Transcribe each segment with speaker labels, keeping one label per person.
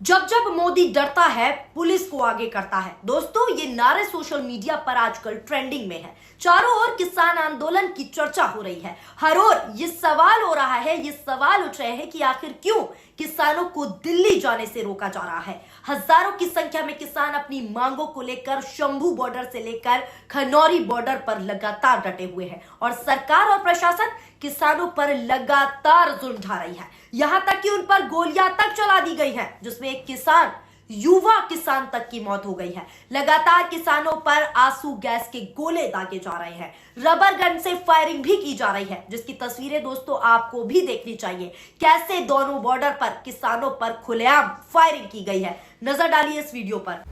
Speaker 1: जब जब मोदी डरता है पुलिस को आगे करता है। दोस्तों, ये नारे सोशल मीडिया पर आजकल ट्रेंडिंग में है। चारों ओर किसान आंदोलन की चर्चा हो रही है। हर ओर ये सवाल हो रहा है, ये सवाल उठ रहे हैं कि आखिर क्यों किसानों को दिल्ली जाने से रोका जा रहा है। हजारों की संख्या में किसान अपनी मांगों को लेकर शंभू बॉर्डर से लेकर खनौरी बॉर्डर पर लगातार डटे हुए हैं और सरकार और प्रशासन किसानों पर लगातार जुल्म ढा रही है। यहां तक कि उन पर गोलियां तक चला दी गई हैं, जिसमें एक किसान, युवा किसान तक की मौत हो गई है। लगातार किसानों पर आंसू गैस के गोले दागे जा रहे हैं, रबर गन से फायरिंग भी की जा रही है, जिसकी तस्वीरें दोस्तों आपको भी देखनी चाहिए। कैसे दोनों बॉर्डर पर किसानों पर खुलेआम फायरिंग की गई है, नजर डालिए इस वीडियो पर।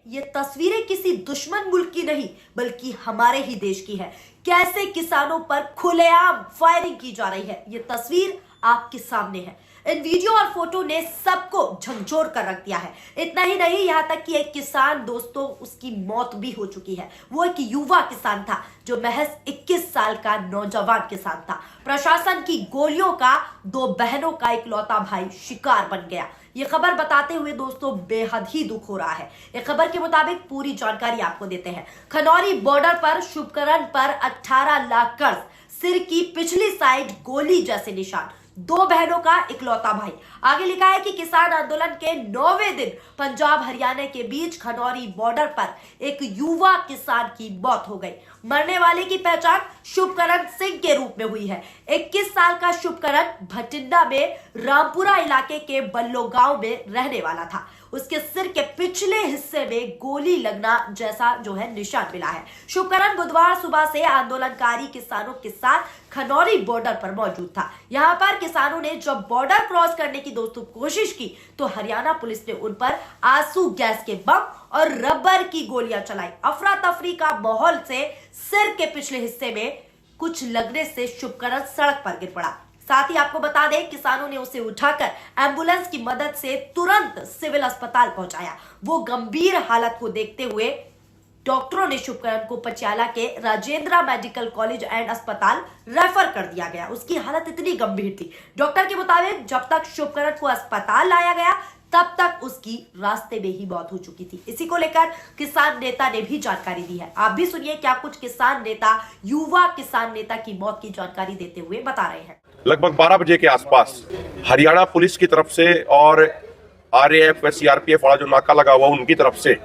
Speaker 1: ये तस्वीरें किसी दुश्मन मुल्क की नहीं बल्कि हमारे ही देश की है। कैसे किसानों पर खुलेआम फायरिंग की जा रही है, ये तस्वीर आपके सामने है। इन वीडियो और फोटो ने सबको झकझोर कर रख दिया है। इतना ही नहीं, यहां तक कि एक किसान दोस्तों, उसकी मौत भी हो चुकी है। वो एक युवा किसान था जो महज 21 साल का नौजवान किसान था। प्रशासन की गोलियों का दो बहनों का इकलौता भाई शिकार बन गया। ये खबर बताते हुए दोस्तों बेहद ही दुख हो रहा है। एक खबर के मुताबिक पूरी जानकारी आपको देते हैं। खनौरी बॉर्डर पर शुभकरण पर 18 लाख कर्ज, सिर की पिछली साइड गोली जैसे निशान, दो बहनों का इकलौता भाई। आगे लिखा है कि किसान आंदोलन के 9वें दिन पंजाब हरियाणा के बीच खनौरी बॉर्डर पर एक युवा किसान की मौत हो गई। मरने वाले की पहचान शुभकरण सिंह के रूप में हुई है। 21 साल का शुभकरण भटिंडा में रामपुरा इलाके के बल्लो गांव में रहने वाला था। उसके सिर के पिछले हिस्से में गोली लगना जैसा जो है निशान मिला है। शुभकरण बुधवार सुबह से आंदोलनकारी किसानों के साथ खनौरी बॉर्डर पर मौजूद था। यहां पर किसानों ने जब बॉर्डर क्रॉस करने की दोस्तों कोशिश की तो हरियाणा पुलिस ने उन पर आंसू गैस के बम और रबर की गोलियां चलाई। अफरा तफरी का माहौल से सिर के पिछले हिस्से में कुछ लगने से शुभकरण सड़क पर गिर पड़ा। साथ ही आपको बता दें, किसानों ने उसे उठाकर एम्बुलेंस की मदद से तुरंत सिविल अस्पताल पहुंचाया। वो गंभीर हालत को देखते हुए डॉक्टरों ने शुभकरण को पटियाला के राजेंद्र मेडिकल कॉलेज एंड अस्पताल रेफर कर दिया गया। उसकी हालत इतनी गंभीर थी, डॉक्टर के मुताबिक जब तक शुभकरण को अस्पताल लाया गया तब तक उसकी रास्ते में ही मौत हो चुकी थी। इसी को लेकर किसान नेता ने भी जानकारी दी है। आप भी सुनिए क्या कुछ किसान नेता, युवा किसान नेता की मौत की जानकारी देते हुए बता रहे हैं।
Speaker 2: लगभग 12 बजे के आसपास हरियाणा पुलिस की तरफ से और आरएएफ सीआरपीएफ वाला जो नाका लगा हुआ उनकी तरफ से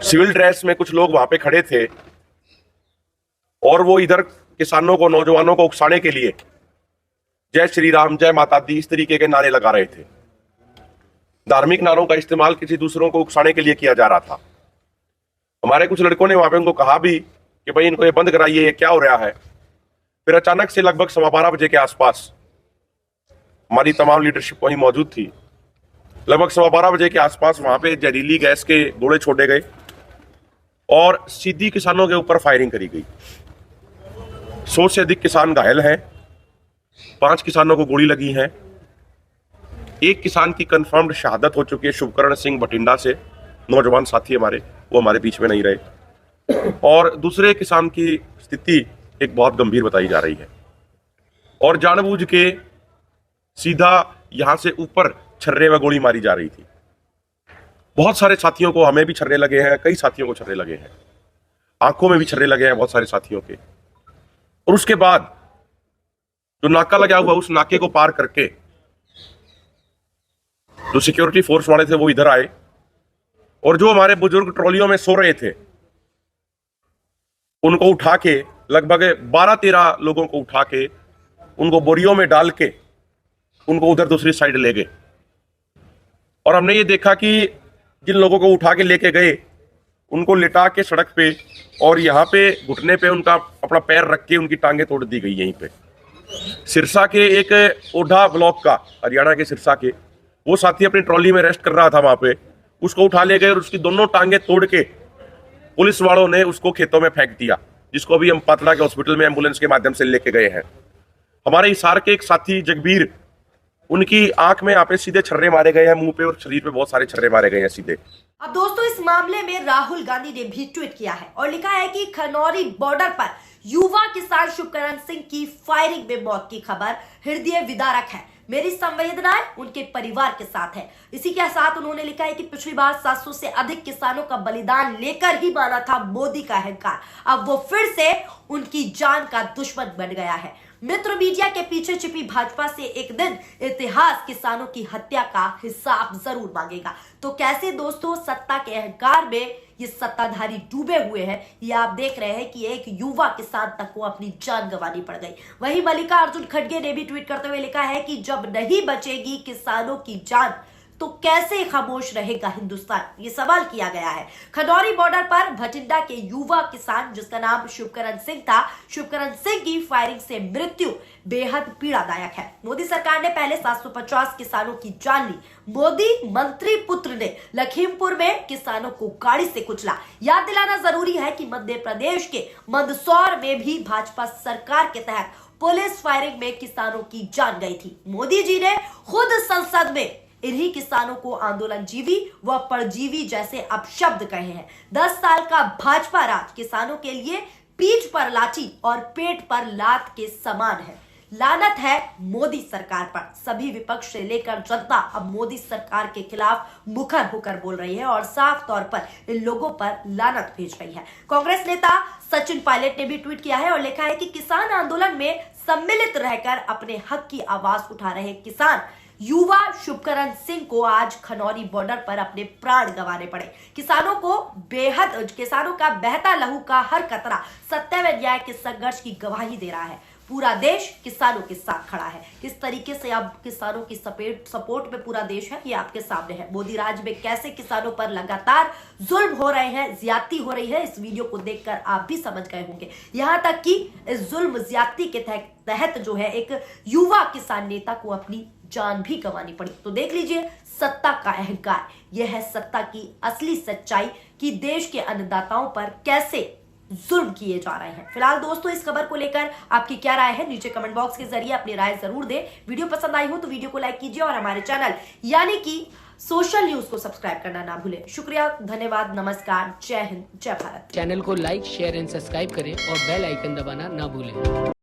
Speaker 2: सिविल ड्रेस में कुछ लोग वहां पे खड़े थे और वो इधर किसानों को, नौजवानों को उकसाने के लिए जय श्री राम, जय माता दी, इस तरीके के नारे लगा रहे थे। धार्मिक नारों का इस्तेमाल किसी दूसरों को उकसाने के लिए किया जा रहा था। हमारे कुछ लड़कों ने वहां पे उनको कहा भी कि भाई इनको ये बंद कराइए, ये क्या हो रहा है। फिर अचानक से लगभग 12:15 बजे के आसपास हमारी तमाम लीडरशिप वहीं मौजूद थी। लगभग 12:15 बजे के आसपास वहां पे जहरीली गैस के गोले छोड़े गए और सीधी किसानों के ऊपर फायरिंग करी गई। 100 से अधिक किसान घायल हैं, 5 किसानों को गोली लगी है। एक किसान की कंफर्म्ड शहादत हो चुकी है, शुभकरण सिंह भटिंडा से, नौजवान साथी हमारे, वो हमारे बीच में नहीं रहे। और दूसरे किसान की स्थिति एक बहुत गंभीर बताई जा रही है और जानबूझ के सीधा यहां से ऊपर छर्रे में गोली मारी जा रही थी। बहुत सारे साथियों को, हमें भी छर्रे लगे हैं, कई साथियों को छर्रे लगे हैं, आंखों में भी छर्रे लगे हैं बहुत सारे साथियों के। और उसके बाद जो नाका लगा हुआ, उस नाके को पार करके जो सिक्योरिटी फोर्स वाले थे वो इधर आए और जो हमारे बुजुर्ग ट्रॉलियों में सो रहे थे उनको उठा के, लगभग 12-13 लोगों को उठा के उनको बोरियों में डाल के उनको उधर दूसरी साइड ले गए। और हमने ये देखा कि जिन लोगों को उठा के लेके गए उनको लिटा के सड़क पे और यहाँ पे घुटने पे उनका अपना पैर रख के उनकी टांगे तोड़ दी गई। यहीं पे सिरसा के एक ओढ़ा ब्लॉक का, हरियाणा के सिरसा के, वो साथी अपनी ट्रॉली में रेस्ट कर रहा था वहां पे, उसको उठा ले गए और उसकी दोनों टांगे तोड़ के पुलिस वालों ने उसको खेतों में फेंक दिया, जिसको अभी हम पातला के हॉस्पिटल में एम्बुलेंस के माध्यम से लेके गए हैं। हमारे हिसार के एक साथी जगबीर, उनकी आंख में यहाँ पे सीधे छर्रे मारे गए हैं, मुंह पे और शरीर पे बहुत सारे छर्रे मारे गए हैं सीधे।
Speaker 1: अब दोस्तों इस मामले में राहुल गांधी ने भी ट्वीट किया है और लिखा है कि खनौरी बॉर्डर पर युवा किसान शुभकरण सिंह की फायरिंग में मौत की खबर हृदय विदारक है। मेरी संवेदनाएं उनके परिवार के साथ है। इसी के साथ उन्होंने लिखा है कि पिछली बार 700 से अधिक किसानों का बलिदान लेकर ही माना था मोदी का अहंकार, अब वो फिर से उनकी जान का दुश्मन बन गया है। मित्र मीडिया के पीछे छिपी भाजपा से एक दिन इतिहास किसानों की हत्या का हिसाब जरूर मांगेगा। तो कैसे दोस्तों सत्ता के अहंकार में ये सत्ताधारी डूबे हुए हैं, ये आप देख रहे हैं कि एक युवा किसान तक को अपनी जान गंवानी पड़ गई। वहीं मल्लिकार्जुन खड़गे ने भी ट्वीट करते हुए लिखा है कि जब नहीं बचेगी किसानों की जान तो कैसे खामोश रहेगा हिंदुस्तान, ये सवाल किया गया है। खनौरी बॉर्डर पर भटिंडा के युवा किसान जिसका नाम शुभकरण सिंह था, शुभकरण सिंह की फायरिंग से मृत्यु बेहद पीड़ादायक है। मोदी सरकार ने पहले 750 किसानों की जान ली। मोदी मंत्री पुत्र ने लखीमपुर में किसानों को गाड़ी से कुचला। याद दिलाना जरूरी है कि मध्य प्रदेश के मंदसौर में भी भाजपा सरकार के तहत पुलिस फायरिंग में किसानों की जान गई थी। मोदी जी ने खुद संसद में इन्हीं किसानों को आंदोलन जीवी व परजीवी जैसे अपशब्द कहे हैं। 10 साल का भाजपा राज किसानों के लिए पीठ पर लाठी और पेट पर लात के समान है। लानत है मोदी सरकार पर। सभी विपक्ष से लेकर जनता अब मोदी सरकार के खिलाफ मुखर होकर बोल रही है और साफ तौर पर इन लोगों पर लानत भेज रही है। कांग्रेस नेता सचिन पायलट ने भी ट्वीट किया है और लिखा है कि किसान आंदोलन में सम्मिलित रहकर अपने हक की आवाज उठा रहे किसान युवा शुभकरण सिंह को आज खनौरी बॉर्डर पर अपने प्राण गंवाने पड़े। किसानों का बहता लहू का हर कतरा सत्य व न्याय के संघर्ष की गवाही दे रहा है। पूरा देश किसानों के साथ खड़ा है। किस तरीके से अब किसानों की सपोर्ट में पूरा देश है, ये आपके सामने है। मोदी राज में कैसे किसानों पर लगातार जुल्म हो रहे हैं, ज्यादती हो रही है, इस वीडियो को देखकर आप भी समझ गए होंगे। यहां तक कि इस जुल्म ज्यादती के तहत जो है एक युवा किसान नेता को अपनी जान भी गंवानी पड़ी। तो देख लीजिए सत्ता का अहंकार, यह है सत्ता की असली सच्चाई कि देश के अन्नदाताओं पर कैसे जुल्म किए जा रहे हैं। फिलहाल दोस्तों इस खबर को लेकर आपकी क्या राय है, नीचे कमेंट बॉक्स के जरिए अपनी राय जरूर दें। वीडियो पसंद आई हो तो वीडियो को लाइक कीजिए और हमारे चैनल यानी कि सोशल न्यूज को सब्सक्राइब करना ना भूलें। शुक्रिया, धन्यवाद, नमस्कार, जय हिंद, जय भारत।
Speaker 3: चैनल को लाइक, शेयर एंड सब्सक्राइब करें और बेल आइकन दबाना ना भूलें।